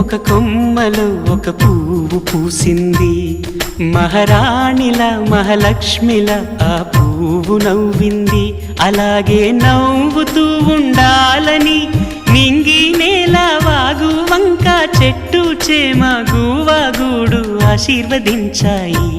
ఒక కొమ్మలో ఒక పువ్వు పూసింది. మహారాణిల మహాలక్ష్మిల ఆ పువ్వు నవ్వింది. అలాగే నవ్వుతూ ఉండాలని నింగి నేల వాగు వంక చెట్టు చేమ గువ్వ గూడు ఆశీర్వదించాయి.